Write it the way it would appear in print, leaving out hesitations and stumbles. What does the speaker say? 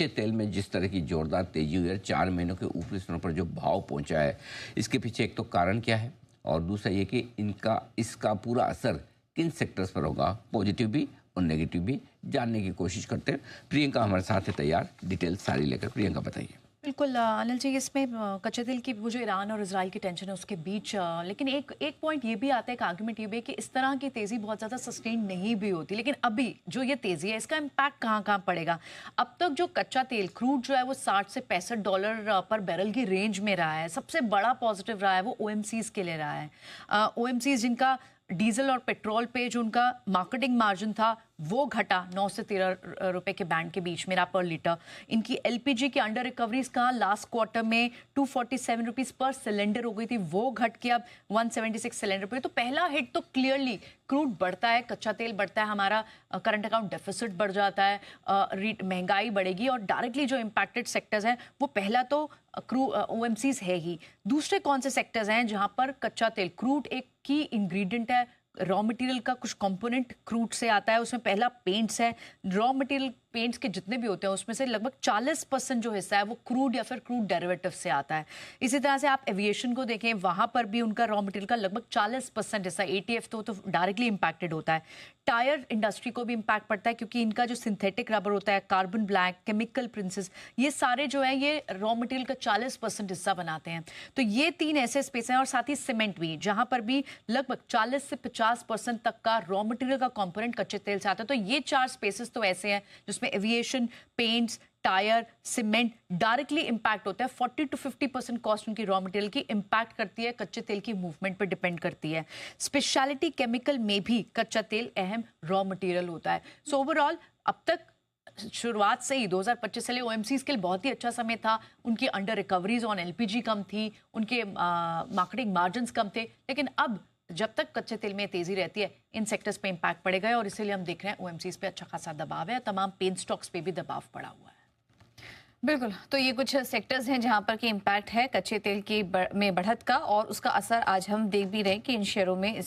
कच्चे तेल में जिस तरह की जोरदार तेजी हुई है, 4 महीनों के ऊपरी स्तरों पर जो भाव पहुंचा है, इसके पीछे एक तो कारण क्या है और दूसरा ये कि इसका पूरा असर किन सेक्टर्स पर होगा, पॉजिटिव भी और नेगेटिव भी, जानने की कोशिश करते हैं। प्रियंका हमारे साथ है तैयार डिटेल सारी लेकर। प्रियंका बताइए। बिल्कुल अनिल जी, इसमें कच्चे तेल की वो जो ईरान और इजराइल की टेंशन है उसके बीच लेकिन एक पॉइंट ये भी आता है, एक आर्गुमेंट ये भी है कि इस तरह की तेज़ी बहुत ज़्यादा सस्टेन नहीं भी होती। लेकिन अभी जो ये तेज़ी है इसका इम्पैक्ट कहाँ कहाँ पड़ेगा। अब तक जो कच्चा तेल क्रूड जो है वो 60 से $65 पर बैरल की रेंज में रहा है। सबसे बड़ा पॉजिटिव रहा है वो OMCs के लिए रहा है। OMCs जिनका डीजल और पेट्रोल पे जो उनका मार्केटिंग मार्जिन था वो घटा 9 से 13 रुपए के बैंड के बीच में रहा पर लीटर। इनकी LPG की अंडर रिकवरीज कहाँ लास्ट क्वार्टर में 247 रुपीज पर सिलेंडर हो गई थी, वो घट के अब 176 सिलेंडर पर। तो पहला हिट तो क्लियरली क्रूड बढ़ता है, कच्चा तेल बढ़ता है, हमारा करंट अकाउंट डेफिसिट बढ़ जाता है, महंगाई बढ़ेगी और डायरेक्टली जो इम्पैक्टेड सेक्टर्स हैं वो पहला तो OMCs है ही। दूसरे कौन से सेक्टर्स हैं जहां पर कच्चा तेल, क्रूड एक की इंग्रेडिएंट है, रॉ मटेरियल का कुछ कंपोनेंट क्रूड से आता है, उसमें पहला पेंट्स है। रॉ मटेरियल पेंट्स के जितने भी होते हैं उसमें से लगभग 40% जो हिस्सा है वो क्रूड या फिर क्रूड डेरिवेटिव से आता है। इसी तरह से आप एविएशन को देखें, वहां पर भी उनका रॉ मटेरियल का लगभग 40% हिस्सा ATF तो डायरेक्टली इंपैक्टेड होता है। टायर इंडस्ट्री को भी इम्पैक्ट पड़ता है क्योंकि इनका जो सिंथेटिक रबर होता है, कार्बन ब्लैक, केमिकल प्रिंसेस, ये सारे जो है ये रॉ मटेरियल का 40% हिस्सा बनाते हैं। तो ये 3 ऐसे स्पेस हैं और साथ ही सीमेंट भी, जहां पर भी लगभग 40 से 50% तक का रॉ मटेरियल का कंपोनेंट कच्चे तेल से आता है। तो ये 4 स्पेसेस तो ऐसे हैं जिसमें aviation, paints, tyre, cement directly impact होता है। 40 to 50% कॉस्ट उनकी रॉ मटेरियल की इंपैक्ट करती है, कच्चे तेल की मूवमेंट पर डिपेंड करती है। स्पेशलिटी केमिकल में भी कच्चा तेल अहम रॉ मटेरियल होता है। सो ओवरऑल अब तक शुरुआत से ही 2025 से OMCs के लिए बहुत ही अच्छा समय था। उनकी अंडर रिकवरीज ऑन LPG कम थी, उनके मार्केटिंग मार्जिन्स कम थे। लेकिन अब जब तक कच्चे तेल में तेजी रहती है इन सेक्टर्स पे इंपैक्ट पड़ेगा और इसीलिए हम देख रहे हैं OMCs पे अच्छा खासा दबाव है, तमाम पेन स्टॉक्स पे भी दबाव पड़ा हुआ है। बिल्कुल, तो ये कुछ सेक्टर्स हैं जहां पर कि इम्पैक्ट है कच्चे तेल की में बढ़त का और उसका असर आज हम देख भी रहे हैं कि इन शेयरों में